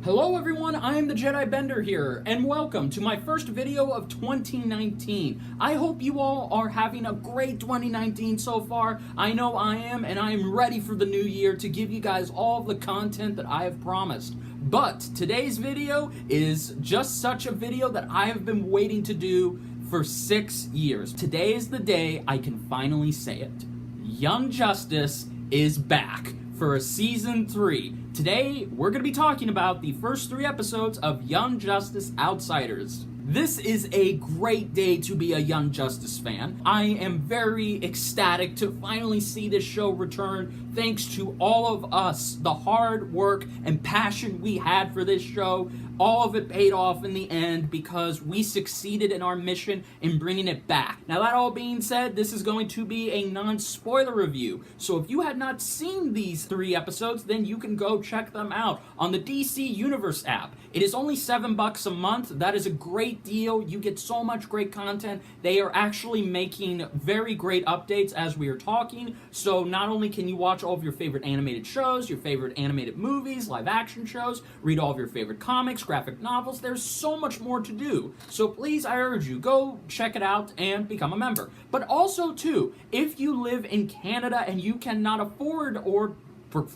Hello everyone, I am the Jedi Bender here, and welcome to my first video of 2019. I hope you all are having a great 2019 so far. I know I am, and I am ready for the new year to give you guys all the content that I have promised. But today's video is just such a video that I have been waiting to do for 6 years. Today is the day I can finally say it. Young Justice is back for a season 3. Today, we're going to be talking about the first 3 episodes of Young Justice Outsiders. This is a great day to be a Young Justice fan. I am very ecstatic to finally see this show return thanks to all of us, the hard work and passion we had for this show. All of it paid off in the end because we succeeded in our mission in bringing it back. Now that all being said, this is going to be a non-spoiler review. So if you had not seen these 3 episodes, then you can go check them out on the DC Universe app. It is only $7 a month. That is a great deal. You get so much great content. They are actually making very great updates as we are talking. So not only can you watch all of your favorite animated shows, your favorite animated movies, live action shows, read all of your favorite comics, graphic novels, there's so much more to do. So please, I urge you, go check it out and become a member. But also too, if you live in Canada and you cannot afford, or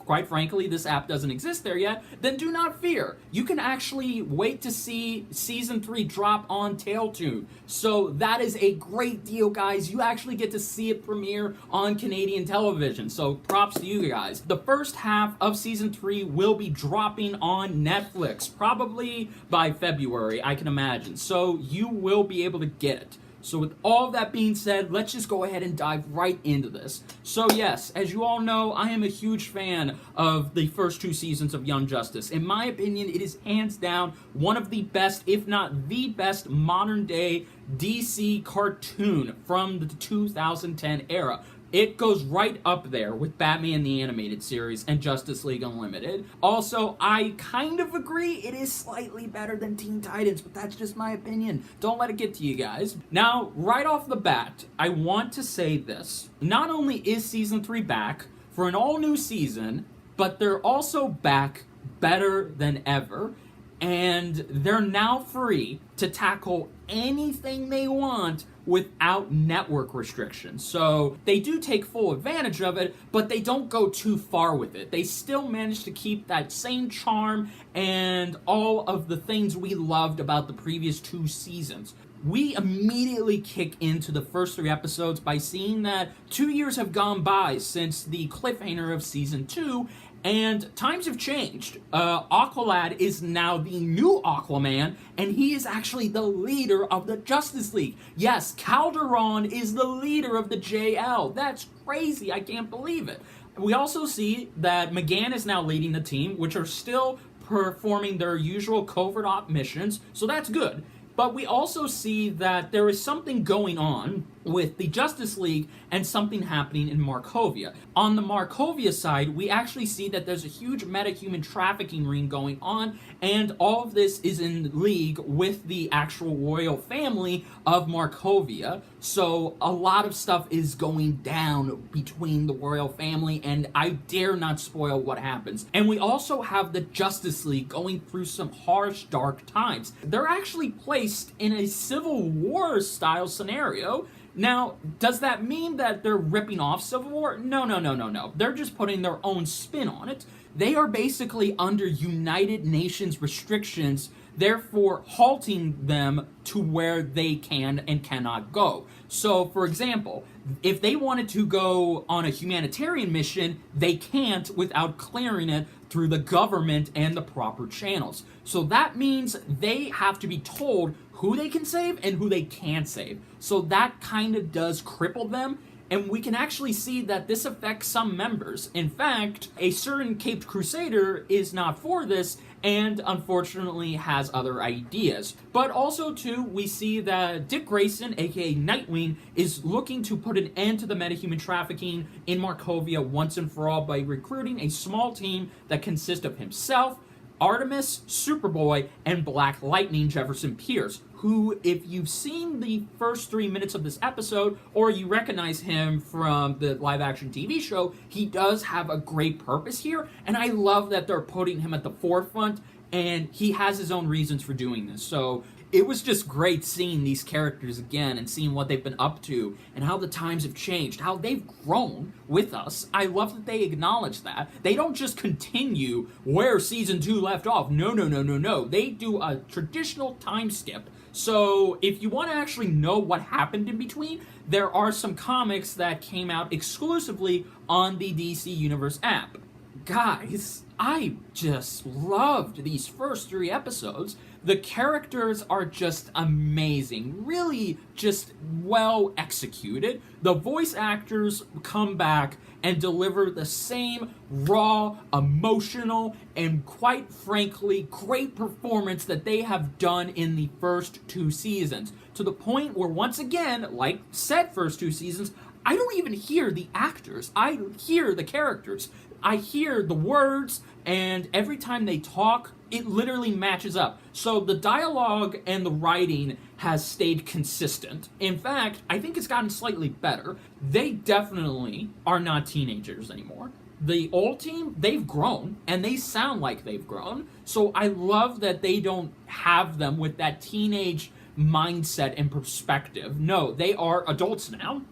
quite frankly, this app doesn't exist there yet, then do not fear. You can actually wait to see Season 3 drop on Tailtoon. So that is a great deal, guys. You actually get to see it premiere on Canadian television. So props to you guys. The first half of Season 3 will be dropping on Netflix, probably by February, I can imagine. So you will be able to get it. So with all that being said, let's just go ahead and dive right into this. So yes, as you all know, I am a huge fan of the first 2 seasons of Young Justice. In my opinion, it is hands down one of the best, if not the best, modern day DC cartoon from the 2010 era. It goes right up there with Batman the Animated Series and Justice League Unlimited. Also, I kind of agree it is slightly better than Teen Titans, but that's just my opinion. Don't let it get to you guys. Now, right off the bat, I want to say this. Not only is Season 3 back for an all-new season, but they're also back better than ever. And they're now free to tackle anything they want without network restrictions. So they do take full advantage of it, but they don't go too far with it. They still manage to keep that same charm and all of the things we loved about the previous 2 seasons. We immediately kick into the first 3 episodes by seeing that 2 years have gone by since the cliffhanger of Season 2, and times have changed. Aqualad is now the new Aquaman, and he is actually the leader of the Justice League. Yes, Calderon is the leader of the JL. That's crazy. I can't believe it. We also see that McGann is now leading the team, which are still performing their usual covert op missions, so that's good. But we also see that there is something going on with the Justice League and something happening in Markovia. On the Markovia side, we actually see that there's a huge metahuman trafficking ring going on, and all of this is in league with the actual royal family of Markovia. So a lot of stuff is going down between the royal family, and I dare not spoil what happens. And we also have the Justice League going through some harsh, dark times. They're actually placed in a Civil War style scenario. Now, does that mean that they're ripping off Civil War? No. They're just putting their own spin on it. They are basically under United Nations restrictions, therefore halting them to where they can and cannot go. So, for example, if they wanted to go on a humanitarian mission, they can't without clearing it through the government and the proper channels. So that means they have to be told who they can save and who they can't save. So that kind of does cripple them, and we can actually see that this affects some members. In fact, a certain Caped Crusader is not for this, and unfortunately has other ideas. But also, too, we see that Dick Grayson, aka Nightwing, is looking to put an end to the metahuman trafficking in Markovia once and for all by recruiting a small team that consists of himself, Artemis, Superboy, and Black Lightning Jefferson Pierce, who, if you've seen the first 3 minutes of this episode, or you recognize him from the live-action TV show, he does have a great purpose here, and I love that they're putting him at the forefront and he has his own reasons for doing this. So it was just great seeing these characters again and seeing what they've been up to and how the times have changed, how they've grown with us. I love that they acknowledge that. They don't just continue where season 2 left off. No. They do a traditional time skip. So if you want to actually know what happened in between, there are some comics that came out exclusively on the DC Universe app. Guys, I just loved these first 3 episodes. The characters are just amazing, really just well executed. The voice actors come back and deliver the same raw, emotional, and quite frankly, great performance that they have done in the first 2 seasons. To the point where, once again, like said first 2 seasons, I don't even hear the actors. I hear the characters. I hear the words, and every time they talk, it literally matches up. So the dialogue and the writing has stayed consistent. In fact, I think it's gotten slightly better. They definitely are not teenagers anymore. The old team, they've grown, and they sound like they've grown. So I love that they don't have them with that teenage mindset and perspective. No, they are adults now.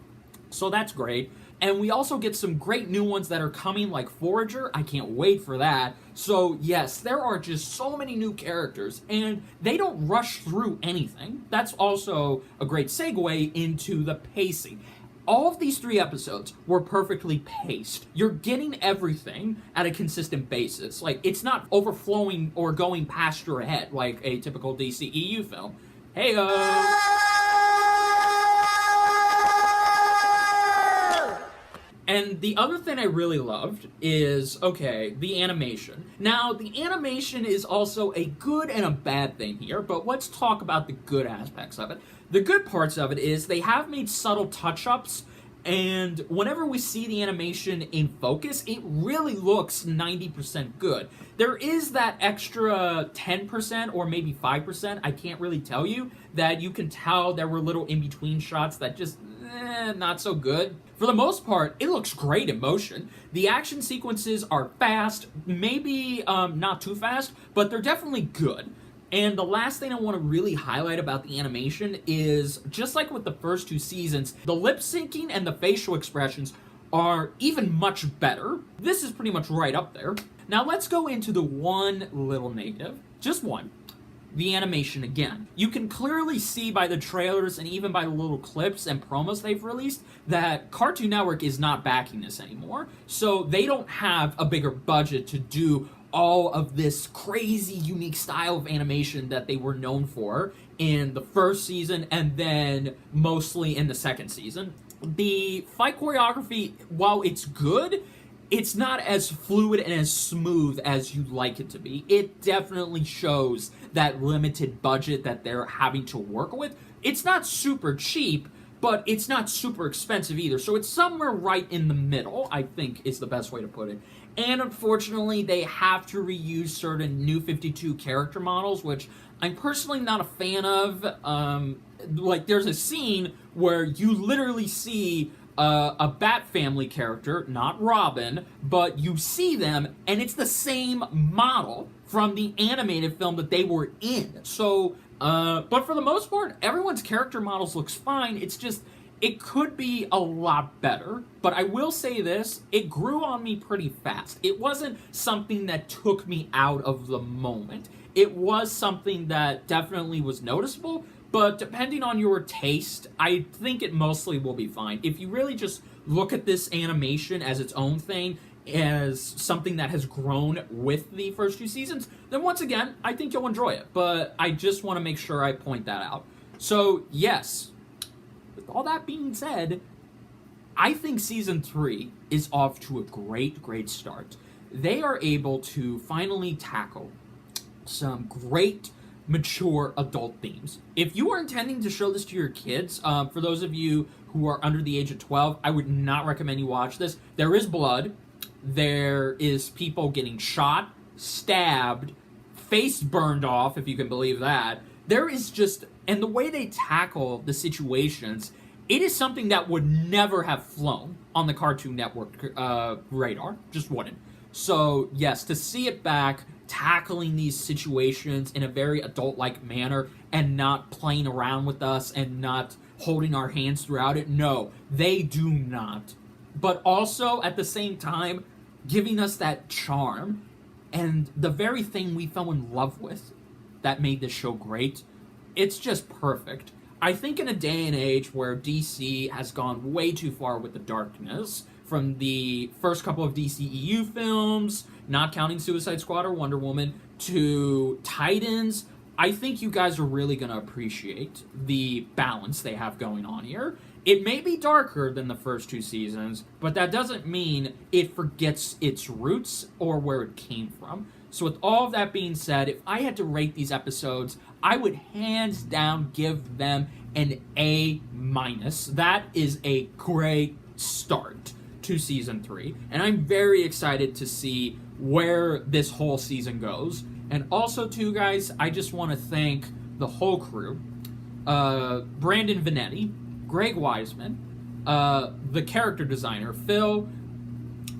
So that's great. And we also get some great new ones that are coming, like Forager. I can't wait for that. So yes, there are just so many new characters, and they don't rush through anything. That's also a great segue into the pacing. All of these 3 episodes were perfectly paced. You're getting everything at a consistent basis. Like, it's not overflowing or going past your head like a typical DCEU film. And the other thing I really loved is, okay, the animation. Now, the animation is also a good and a bad thing here, but let's talk about the good aspects of it. The good parts of it is they have made subtle touch-ups, and whenever we see the animation in focus, it really looks 90% good. There is that extra 10% or maybe 5%, I can't really tell you, that you can tell there were little in-between shots that just, not so good. For the most part, it looks great in motion. The action sequences are fast, maybe not too fast, but they're definitely good. And the last thing I want to really highlight about the animation is, just like with the first 2 seasons, the lip syncing and the facial expressions are even much better. This is pretty much right up there. Now let's go into the one little negative, just one. The animation again. You can clearly see by the trailers and even by the little clips and promos they've released that Cartoon Network is not backing this anymore. So they don't have a bigger budget to do all of this crazy unique style of animation that they were known for in the first season and then mostly in the second season. The fight choreography, while it's good, it's not as fluid and as smooth as you'd like it to be. It definitely shows that limited budget that they're having to work with. It's not super cheap, but it's not super expensive either. So it's somewhere right in the middle, I think is the best way to put it. And unfortunately, they have to reuse certain New 52 character models, which I'm personally not a fan of. Like, there's a scene where you literally see a Bat Family character, not Robin, but you see them, and it's the same model from the animated film that they were in. So, but for the most part, everyone's character models looks fine. It's just, it could be a lot better, but I will say this, it grew on me pretty fast. It wasn't something that took me out of the moment. It was something that definitely was noticeable, but depending on your taste, I think it mostly will be fine. If you really just look at this animation as its own thing, as something that has grown with the first 2 seasons, then once again, I think you'll enjoy it. But I just want to make sure I point that out. So, yes, with all that being said, I think Season 3 is off to a great start. They are able to finally tackle some great mature adult themes. If you are intending to show this to your kids, for those of you who are under the age of 12, I would not recommend you watch this. There is blood. There is people getting shot, stabbed, face burned off, if you can believe that. There is just, and the way they tackle the situations, it is something that would never have flown on the Cartoon Network radar. Just wouldn't. So, yes, to see it back, tackling these situations in a very adult-like manner and not playing around with us and not holding our hands throughout it, no, they do not. But also, at the same time, giving us that charm and the very thing we fell in love with that made this show great. It's just perfect. I think in a day and age where DC has gone way too far with the darkness, from the first couple of DCEU films, not counting Suicide Squad or Wonder Woman, to Titans, I think you guys are really going to appreciate the balance they have going on here. It may be darker than the first 2 seasons, but that doesn't mean it forgets its roots or where it came from. So with all of that being said, if I had to rate these episodes, I would hands down give them an A-. That is a great start to Season 3, and I'm very excited to see where this whole season goes. And also, too, guys, I just want to thank the whole crew. Brandon Vanetti, Greg Wiseman, the character designer, Phil,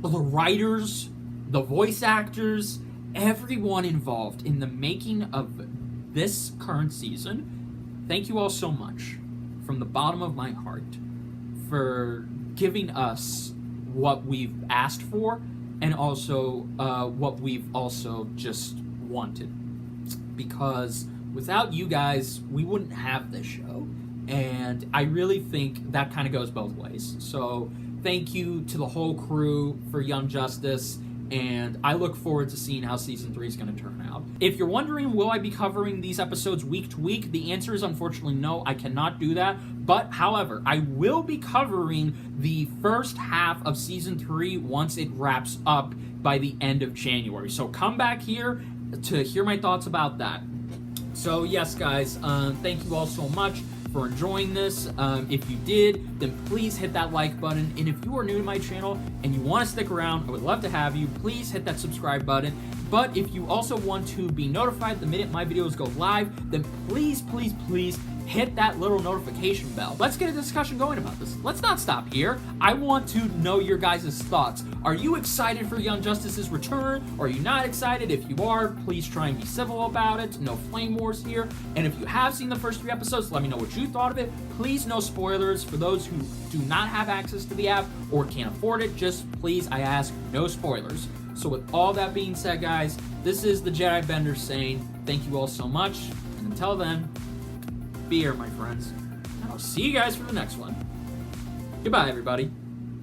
the writers, the voice actors, everyone involved in the making of this current season. Thank you all so much from the bottom of my heart for giving us what we've asked for and also what we've also just wanted. Because without you guys, we wouldn't have this show. And I really think that kind of goes both ways. So thank you to the whole crew for Young Justice, and I look forward to seeing how Season 3 is going to turn out. If you're wondering, will I be covering these episodes week to week? The answer is unfortunately no, I cannot do that. But, however, I will be covering the first half of Season 3 once it wraps up by the end of January. So come back here to hear my thoughts about that. So, yes, guys, thank you all so much for enjoying this. If you did, then please hit that like button. And if you are new to my channel and you want to stick around, I would love to have you. Please hit that subscribe button. But if you also want to be notified the minute my videos go live, then please, please, please hit that little notification bell. Let's get a discussion going about this. Let's not stop here. I want to know your guys' thoughts. Are you excited for Young Justice's return? Or are you not excited? If you are, please try and be civil about it. No flame wars here. And if you have seen the first 3 episodes, let me know what you thought of it. Please, no spoilers. For those who do not have access to the app or can't afford it, just please, I ask, no spoilers. So with all that being said, guys, this is the Jedi Bender saying thank you all so much. And until then, be here, my friends. And I'll see you guys for the next one. Goodbye, everybody.